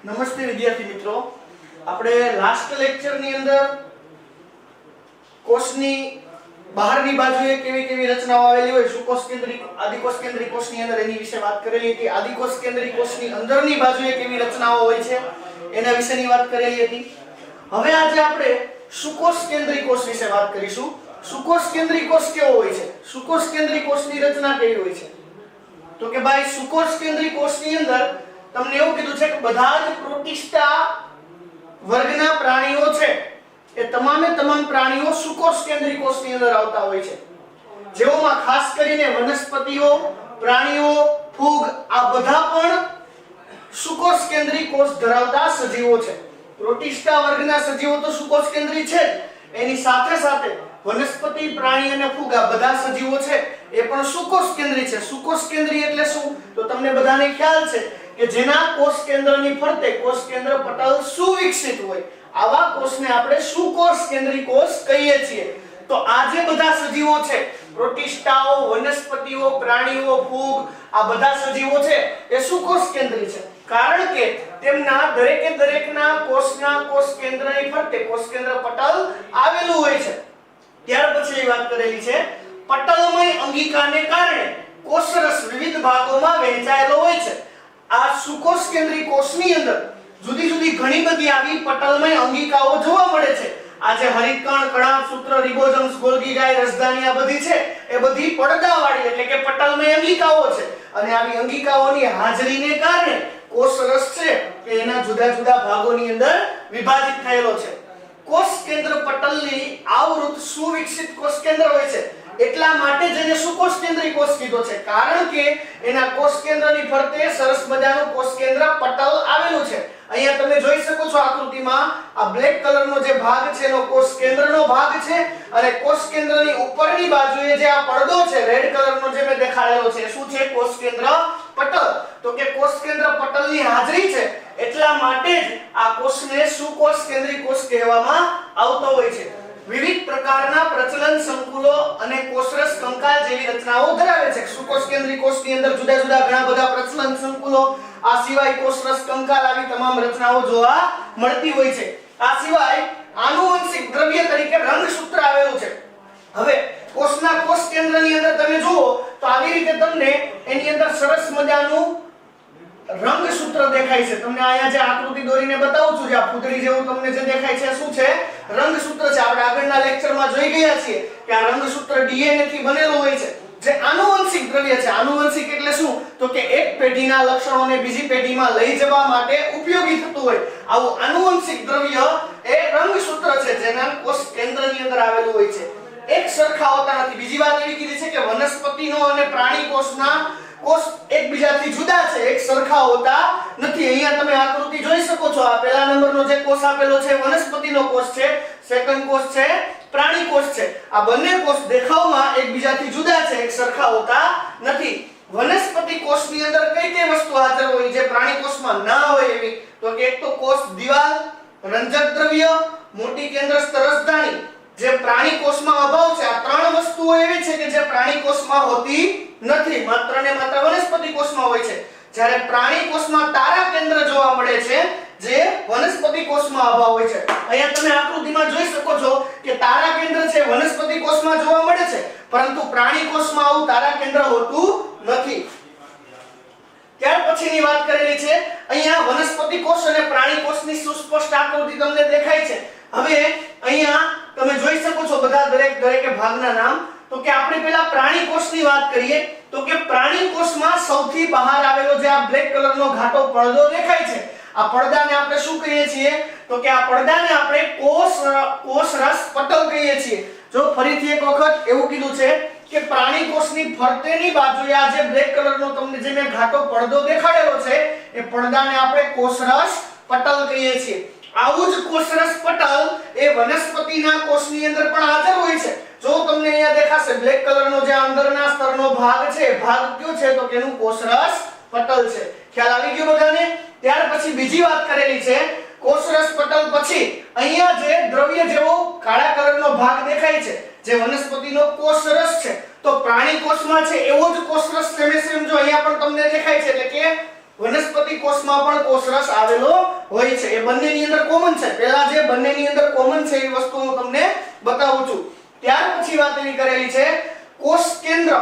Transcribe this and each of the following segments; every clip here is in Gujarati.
નમસ્તે વિદ્યાર્થી મિત્રો, આપણે લાસ્ટ લેક્ચર ની અંદર કોષની બહારની બાજુએ કેવી કેવી રચનાઓ આવેલી હોય સુકોષ કેન્દ્રિક આદિકોષ કેન્દ્રિક કોષની અંદર એની વિશે વાત કરેલી હતી. આદિકોષ કેન્દ્રિક કોષની અંદરની બાજુએ કેવી રચનાઓ હોય છે એના વિશેની વાત કરેલી હતી. હવે આજે આપણે સુકોષ કેન્દ્રિક કોષ વિશે વાત કરીશું. સુકોષ કેન્દ્રિક કોષ કેવો હોય છે, સુકોષ કેન્દ્રિક કોષની રચના કેવી હોય છે? તો કે ભાઈ સુકોષ કેન્દ્રિક કોષની અંદર તમને એવું કીધું છે કે બધા જ પ્રોટિસ્ટા વર્ગના પ્રાણીઓ છે એ તમામે તમામ પ્રાણીઓ સુકોષ કેન્દ્રિક કોષની અંદર આવતા હોય છે. જેઓમાં ખાસ કરીને વનસ્પતિઓ, પ્રાણીઓ, ફૂગ આ બધા પણ સુકોષ કેન્દ્રિક કોષ ધરાવતા સજીવો છે. પ્રોટિસ્ટા વર્ગના સજીવો તો સુકોષ કેન્દ્રિક છે, એની સાથે સાથે વનસ્પતિ, પ્રાણી અને ફૂગ આ બધા સજીવો છે એ પણ સુકોષ કેન્દ્રી છે. સુકોષ કેન્દ્રી એટલે શું? તો તમને બધાને ખ્યાલ છે કે જેના કોષ કેન્દ્રની ફરતે કોષ કેન્દ્ર પટલ સુવિકસિત હોય આવા કોષને આપણે સુકોષ કેન્દ્રી કોષ કહીએ છીએ. તો આ જે બધા સજીવો છે, પ્રોટિસ્ટાઓ, વનસ્પતિઓ, પ્રાણીઓ, ફૂગ આ બધા સજીવો છે એ સુકોષ કેન્દ્રી છે, કારણ કે તેમના દરેકે દરેકના કોષના કોષ કેન્દ્રની ફરતે કોષ કેન્દ્ર પટલ આવેલું હોય છે. ત્યાર પછી વાત કરેલી છે પટલમય અંગિકાને કારણે કોષરસ વિવિધ ભાગોમાં વહેંચાયેલો હોય છે. આ સુકોષ કેન્દ્રી કોષની અંદર જુદી જુદી ઘણી બધી આવી પટલમય અંગિકાઓ જોવા મળે છે. આ જે હરિતકણ, કણાભ, સૂત્ર, રિબોઝોમ્સ, ગોલ્ગી ગાય, રસધાની આ બધી છે એ બધી પડદાવાળી એટલે કે પટલમય અંગિકાઓ છે. અને આવી અંગિકાઓની હાજરીને કારણે કોષરસ છે કે એના જુદા જુદા ભાગોની અંદર વિભાજિત થયેલો છે. કોષ કેન્દ્ર પટલની આવૃત સુવિકસિત કોષ કેન્દ્ર હોય છે, એટલા માટે જેને સુકોષ કેન્દ્રી કોષ કીધો છે, કારણ કે એના કોષ કેન્દ્રની ફરતે સરસ મજાનું કોષ કેન્દ્ર પટલ આવેલું છે. અહીંયા તમે જોઈ શકો છો આકૃતિમાં આ બ્લેક કલરનો જે ભાગ છે એનો કોષ કેન્દ્રનો ભાગ છે, અને કોષ કેન્દ્રની ઉપરની બાજુએ જે આ પડદો છે રેડ કલરનો જે મેં દેખાડેલો છે શું છે? કોષ કેન્દ્ર પટલ. તો કે કોષ કેન્દ્ર પટલની હાજરી છે એટલા માટે જ આ કોષને સુકોષ કેન્દ્રી કોષ કહેવામાં આવતો હોય છે. વિવિધ પ્રકારના પ્રચલન સંકુલો અને કોષરસ કંકાલ જેવી રચનાઓ ધરાવે છે. સુકોષ કેન્દ્રી કોષની અંદર જુદા જુદા ઘણા બધા પ્રચલન સંકુલો, આ સિવાય કોષરસ કંકાલ આવી તમામ રચનાઓ જોવા મળતી હોય છે. આ સિવાય આનુવંશિક દ્રવ્ય તરીકે રંગસૂત્ર આવેલું છે. હવે કોષના કોષ કેન્દ્રની અંદર તમે જુઓ તો આવી રીતે તમને એની અંદર સરસ મજાનું રંગસૂત્ર દેખાય છે. તમને અહીંયા જે આકૃતિ દોરીને બતાવું છું, જે આ ફૂદડી જેવું તમને જે દેખાય છે શું છે? રંગસૂત્ર છે. આપણે આગળના લેક્ચરમાં જોઈ ગયા છીએ કે આ રંગસૂત્ર ડીએનએ થી બનેલું હોય છે, જે આનુવંશિક દ્રવ્ય છે. આનુવંશિક એટલે શું? તો કે એક પેઢીના લક્ષણોને બીજી પેઢીમાં લઈ જવા માટે ઉપયોગી થતું હોય આવું આનુવંશિક દ્રવ્ય એ રંગસૂત્ર છે, જેના કોષ કેન્દ્રની અંદર આવેલું હોય છે. એક સરખા હોતા નથી. બીજી વાત એવી કીધી છે કે વનસ્પતિનો અને પ્રાણી કોષના કોષ એકબીજાથી જુદા છે, એક સરખા હોતા નથી. અહીંયા તમે આકૃતિ જોઈ શકો છો. આ પહેલા નંબરનો જે કોષ આપેલો છે વનસ્પતિનો કોષ છે, સેકન્ડ કોષ છે પ્રાણી કોષ છે. આ બંને કોષ દેખાવમાં એકબીજાથી જુદા છે, એક સરખા હોતા નથી. વનસ્પતિ કોષની અંદર કઈ કઈ વસ્તુ હાજર હોય જે પ્રાણી કોષમાં ન હોય એવી? તો કે એક તો કોષ દિવાલ, રંજક દ્રવ્ય, મોટી કેન્દ્રસ્થ રસધાની જે પ્રાણી કોષમાં અભાવ છે. આ ત્રણ વસ્તુઓ એવી છે કે જે પ્રાણી કોષમાં હોતી નથી, માત્ર ને માત્ર વનસ્પતિ કોષમાં હોય છે. જ્યારે પ્રાણી કોષમાં તારા કેન્દ્ર જોવા મળે છે જે વનસ્પતિ કોષમાં અભાવ હોય છે. અહીંયા તમે આકૃતિમાં જોઈ શકો છો કે તારા કેન્દ્ર છે વનસ્પતિ કોષમાં જોવા મળે છે, પરંતુ પ્રાણી કોષમાં આવું તારા કેન્દ્ર હોતું નથી. ત્યાર પછીની વાત કરેલી છે અહીંયા વનસ્પતિ કોષ અને પ્રાણી કોષની સુસ્પષ્ટ આકૃતિ તમને દેખાય છે. હવે અહીંયા તમે જોઈ શકો છો બધા દરેકે ભાગના નામ. તો કે આપણે પહેલા પ્રાણી કોષની વાત કરીએ તો કે પ્રાણી કોષમાં સૌથી બહાર આવેલો જે આ બ્લેક કલરનો ઘાટો પડદો દેખાય છે, આ પડદાને આપણે શું કહીએ છીએ? તો કે આ પડદાને આપણે કોષરસ પટલ કહીએ છીએ. જો ફરીથી એક વખત એવું કીધું છે કે પ્રાણી કોષની ફરતેની બાજુએ આ જે બ્લેક કલરનો તમને જે મેં ઘાટો પડદો દેખાડેલો છે એ પડદાને આપણે કોષરસ પટલ કહીએ છીએ. આવું જ કોષરસ પટલ એ વનસ્પતિના કોષની અંદર પણ હાજર હોય છે. જો તમને અહીંયા દેખાશે બ્લેક કલરનો જે અંદરના સ્તરનો ભાગ છે, ભાગ કયો છે? તો કે એનું કોષરસ પટલ છે. ખ્યાલ આવી ગયો બધાને? ત્યાર પછી બીજી વાત કરેલી છે કોષરસ પટલ પછી અહીંયા જે દ્રવ્ય જેવો કાળા કલરનો ભાગ દેખાય છે જે વનસ્પતિનો કોષરસ છે, તો પ્રાણી કોષમાં છે એવો જ કોષરસ સેમ જો અહીંયા પણ તમને દેખાય છે એટલે કે વનસ્પતિ કોષમાં પણ કોષરસ આવેલો હોય છે. એ બંનેની અંદર કોમન છે. પહેલા જે બંનેની અંદર કોમન છે એ વસ્તુ હું તમને બતાવું છું. ત્યાર પછી વાત એની કરેલી છે કોષ કેન્દ્ર.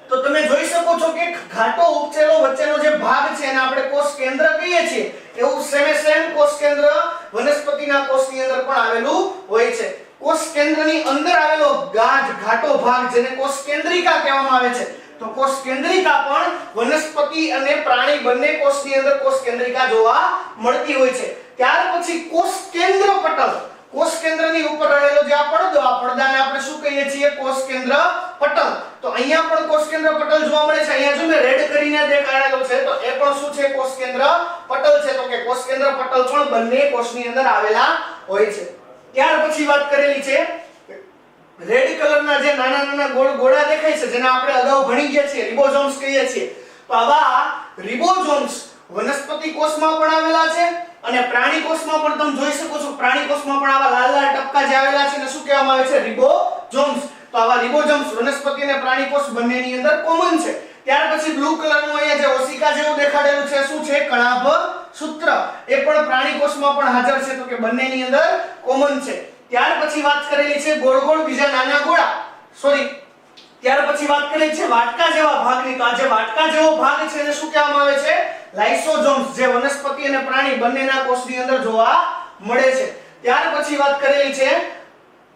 તો તમે જોઈ શકો છો કે ઘાટો ઉપચેલો વચ્ચેનો જે ભાગ છે એને આપણે કોષ કેન્દ્ર કહીએ છીએ. એવું સેમ કોષ કેન્દ્ર વનસ્પતિના કોષની અંદર પણ આવેલું હોય છે. કોષ કેન્દ્રની અંદર આવેલો ઘાટો ભાગ જેને કોષ કેન્દ્રિકા કહેવામાં આવે છે. તો કોષ કેન્દ્રિકા પણ વનસ્પતિ અને પ્રાણી બંને કોષની અંદર કોષ કેન્દ્રિકા જોવા મળતી હોય છે. ત્યાર પછી કોષ કેન્દ્ર પટલ. કોષ કેન્દ્રની ઉપર રહેલો જે આ પડદાને આપણે શું કહીએ છીએ? કોષ કેન્દ્ર પટલ. તો અહીંયા પણ કોષ કેન્દ્ર પટલ જોવા મળે છે. અહીંયા જો મેં રેડ કરીને દેખાડેલો છે તો એ પણ શું છે? કોષ કેન્દ્ર પટલ છે. તો કે કોષ કેન્દ્ર પટલ પણ બંને કોષની અંદર આવેલા હોય છે. ત્યાર પછી વાત કરેલી છે રેડ કલરના જે નાના નાના ગોળા દેખાય છે જેને આપણે અગાઉ ભણી ગયા છીએ, રિબોઝોમ્સ કહીએ છીએ. તો આવા રિબોઝોમ્સ વનસ્પતિ કોષમાં પણ આવેલા છે અને પ્રાણી કોષમાં પણ તમે જોઈ શકો છો. પ્રાણી કોષમાં પણ આવા લાલ લાલ ટપકા જે આવેલા છે એને શું કહેવામાં આવે છે? રિબોઝોમ્સ. તો આવા રિબોઝોમ્સ વનસ્પતિ અને પ્રાણી કોષ બંનેની અંદર કોમન છે. ત્યાર પછી બ્લુ કલરનું અહીંયા જે ઓસિકા જેવું દેખાડેલું છે શું છે? કણાભ સૂત્ર. એ પણ પ્રાણી કોષમાં પણ હાજર છે. તો કે બંનેની અંદર કોમન છે. ત્યાર પછી વાત કરેલી છે ગોળ બીજા નાના ગોળા. ત્યાર પછી વાત કરેલી છે વાટકા જેવા ભાગની. તો આ જે વાટકા જેવો ભાગ છે એને શું કહેવામાં આવે છે? લાઇસોઝોમ્સ, જે વનસ્પતિ અને પ્રાણી બંનેના કોષની અંદર જોવા મળે છે. ત્યાર પછી વાત કરેલી છે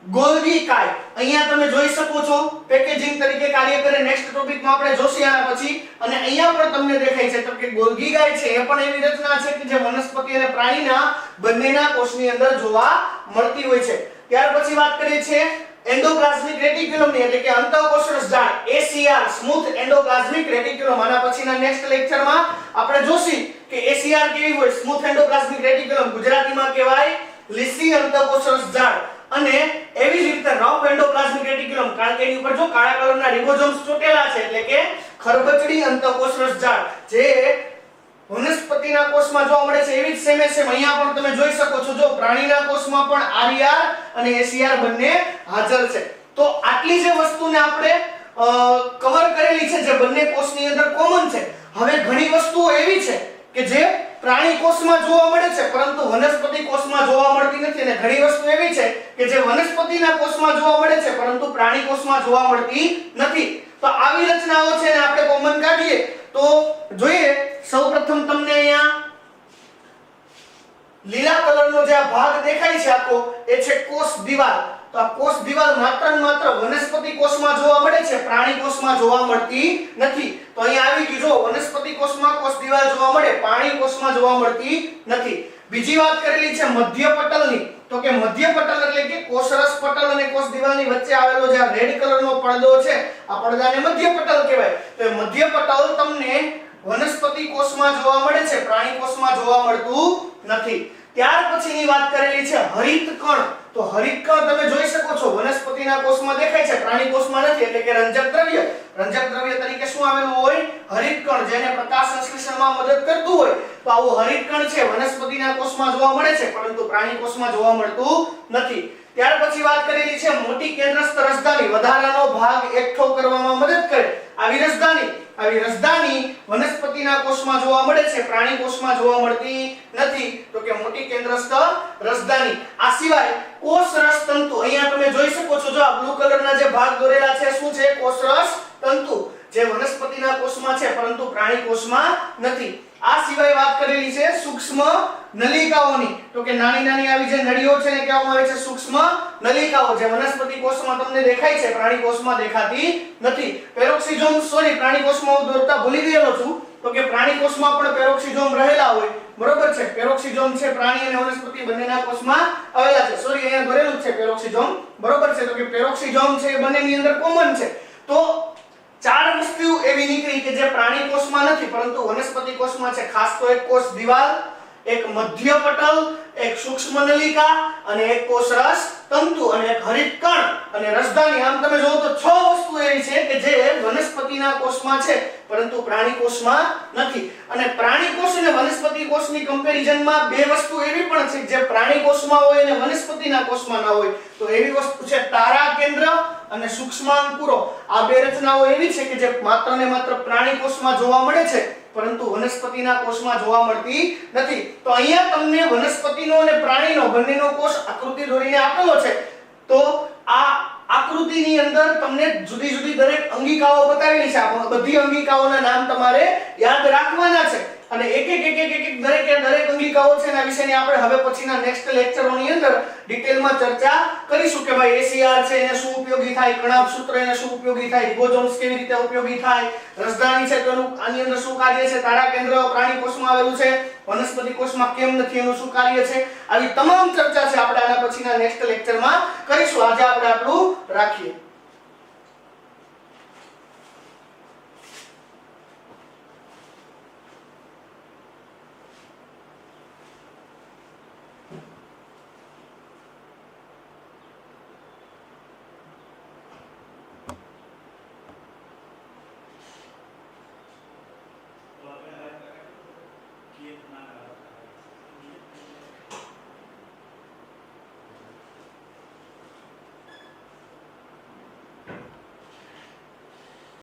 ગોલ્ગી કાય. અહીંયા તમે જોઈ શકો છો પેકેજિંગ તરીકે કાર્ય કરે. નેક્સ્ટ ટોપિકમાં આપણે જોશું આના પછી. અને અહીંયા પણ તમને દેખાય છે તો કે ગોલ્ગી કાય છે એ પણ એવી રચના છે કે જે વનસ્પતિ અને પ્રાણીના બંનેના કોષની અંદર જોવા મળતી હોય છે. ત્યાર પછી વાત કરીએ છે એન્ડોપ્લાઝમિક રેટિક્યુલમની, એટલે કે અંતઃકોષરસ જાળ, ACR, સ્મૂથ એન્ડોપ્લાઝમિક રેટિક્યુલમ. આના પછીના નેક્સ્ટ લેક્ચરમાં આપણે જોશું કે ACR કેવી હોય, સ્મૂથ એન્ડોપ્લાઝમિક રેટિક્યુલમ. ગુજરાતીમાં કહેવાય લીસી અંતઃકોષરસ જાળ. અને એવી જ રીતે રફ એન્ડોપ્લાઝમિક રેટિક્યુલમ, કારણ કે એની ઉપર જો કાળા કલરના રિબોઝોમ્સ ચોટેલા છે એટલે કે ખરબચડી અંતઃકોષરસ જાળ, જે વનસ્પતિના કોષમાં જોવા મળે છે. એવી જ સેમ અહીંયા પણ તમે જોઈ શકો છો. જો પ્રાણીના કોષમાં પણ RER અને ACR બંને હાજર છે. તો આટલી જે વસ્તુને આપણે કવર કરેલી છે જે બંને કોષની અંદર કોમન છે. હવે ઘણી વસ્તુઓ એવી છે કે જે પ્રાણી કોષમાં જોવા મળે છે પરંતુ વનસ્પતિ કોષમાં જોવા મળતી નથી. અને ઘણી વસ્તુ એવી છે કે જે વનસ્પતિના કોષમાં જોવા મળે છે પરંતુ પ્રાણી કોષમાં જોવા મળતી નથી. તો આવી રચનાઓ છે ને આપણે કોમન કાઢીએ તો જોઈએ. સૌપ્રથમ તમને અહીંયા લીલા કલરનો જે આ ભાગ દેખાય છે આખો, એ છે કોષ દિવાલ. તો આ કોષ દિવાલ માત્ર ને માત્ર વનસ્પતિ કોષમાં જોવા મળે છે, પ્રાણી કોષમાં જોવા મળતી નથી. તો અહીંયા આવી ગયું, જો વનસ્પતિ કોષમાં કોષ દિવાલ જોવા મળે, પ્રાણી કોષમાં જોવા મળતી નથી. બીજી વાત કરેલી છે મધ્ય પટલની. તો કે મધ્ય પટલ એટલે કે કોષરસ પટલ અને કોષ દિવાલની વચ્ચે આવેલો જે રેડ કલરનો પડદો છે, આ પડદાને મધ્ય પટલ કહેવાય. તો એ મધ્ય પટલ તમને વનસ્પતિ કોષમાં જોવા મળે છે, પ્રાણી કોષમાં જોવા મળતું નથી. ત્યાર પછીની વાત કરેલી છે હરિત કણ. તો હરિત કણ તમે જોઈ શકો છો વનસ્પતિના કોષમાં દેખાય છે, પ્રાણી કોષમાં નથી, એટલે કે રંજક દ્રવ્ય. રંજક દ્રવ્ય તરીકે શું આવેલું હોય? હરિત કણ, જેને પ્રકાશ સંશ્લેષણમાં મદદ કરતું હોય. તો આવું હરિત કણ છે વનસ્પતિના કોષમાં જોવા મળે છે પરંતુ પ્રાણી કોષમાં જોવા મળતું નથી. ત્યાર પછી વાત કરેલી છે મોટી કેન્દ્રસ્થ રસધાની, વધારાનો ભાગ એકઠો કરવામાં મદદ કરે. આવી રસધાની વનસ્પતિના કોષમાં જોવા મળે છે, પ્રાણી કોષમાં જોવા મળતી નથી. તો કે મોટી કેન્દ્રસ્થ રસધાની. આ સિવાય કોષરસ તંતુ. અહીંયા તમે જોઈ શકો છો, જો આ બ્લુ કલરના જે ભાગ દોરેલા છે શું છે? કોષરસ તંતુ, જે વનસ્પતિના કોષમાં છે પરંતુ પ્રાણી કોષમાં નથી. આ સિવાય વાત કરેલી છે સૂક્ષ્મ નલિકાઓની. તો કે નાની નાની આવી જે નળીઓ છે ને કહેવામાં આવે છે સૂક્ષ્મ નલિકાઓ, જે વનસ્પતિ કોષમાં તમને દેખાય છે, પ્રાણી કોષમાં દેખાતી નથી. પેરોક્સિઝોમ, પ્રાણી કોષમાં હું દોરતા ભૂલી ગયેલો છું. તો કે પ્રાણી કોષમાં પણ પેરોક્સિઝોમ રહેલા હોય, બરોબર છે. પેરોક્સિઝોમ છે પ્રાણી અને વનસ્પતિ બંનેના કોષમાં આવેલા છે. અહીંયા દોરેલું છે પેરોક્સિઝોમ, બરોબર છે. તો કે પેરોક્સિઝોમ છે બંનેની અંદર કોમન છે. તો ચાર વસ્તુઓ એવી નીકળી કે જે પ્રાણી કોષમાં નથી પરંતુ વનસ્પતિ કોષમાં છે. ખાસ તો એક કોષ દિવાલ, એક મધ્ય પટલ, એક સૂક્ષ્મ નલિકા અને એક કોષરસ તંતુ અને એક હરિત કણ અને રસધાની. આમ તમે જોવો તો 6 વસ્તુ એવી છે કે જે વનસ્પતિના કોષમાં છે પરંતુ પ્રાણી કોષમાં નથી. અને પ્રાણી કોષ અને વનસ્પતિ કોષની કમ્પેરિઝનમાં બે વસ્તુ એવી પણ છે જે પ્રાણી કોષમાં હોય અને વનસ્પતિના કોષમાં ન હોય. તો એવી વસ્તુ છે તારા કેન્દ્ર અને સૂક્ષ્માંકુરો. આ બે રચનાઓ એવી છે કે જે માત્ર ને માત્ર પ્રાણી કોષમાં જોવા મળે છે પરંતુ વનસ્પતિના કોષમાં જોવા મળતી નથી. તો અહીંયા તમને વનસ્પતિનો અને પ્રાણીનો બંનેનો કોષ આકૃતિ દોરીને આપેલો છે. તો આ આકૃતિની અંદર તમને જુદી જુદી દરેક અંગિકાઓ બતાવેલી છે. આ બધી અંગિકાઓના નામ તમારે યાદ રાખવાના છે અને એક એક દરેક અંગિકાઓ છે એના વિશેની આપણે હવે પછીના નેક્સ્ટ લેક્ચરોની અંદર ડિટેલમાં ચર્ચા કરીશું કે ભાઈ એસીઆર છે એને શું ઉપયોગી થાય, કણાભ સૂત્ર એને શું ઉપયોગી થાય, રિબોઝોમ્સ કેવી રીતે ઉપયોગી થાય, રસધાની છે તો એનું આની અંદર શું કાર્ય છે, તારા કેન્દ્ર પ્રાણી કોષમાં આવેલું છે, વનસ્પતિ કોષમાં કેમ નથી એનું શું કાર્ય છે, આવી તમામ ચર્ચા છે આપણે આના પછીના નેક્સ્ટ લેક્ચરમાં કરીશું. આજે આપણે આટલું રાખીએ.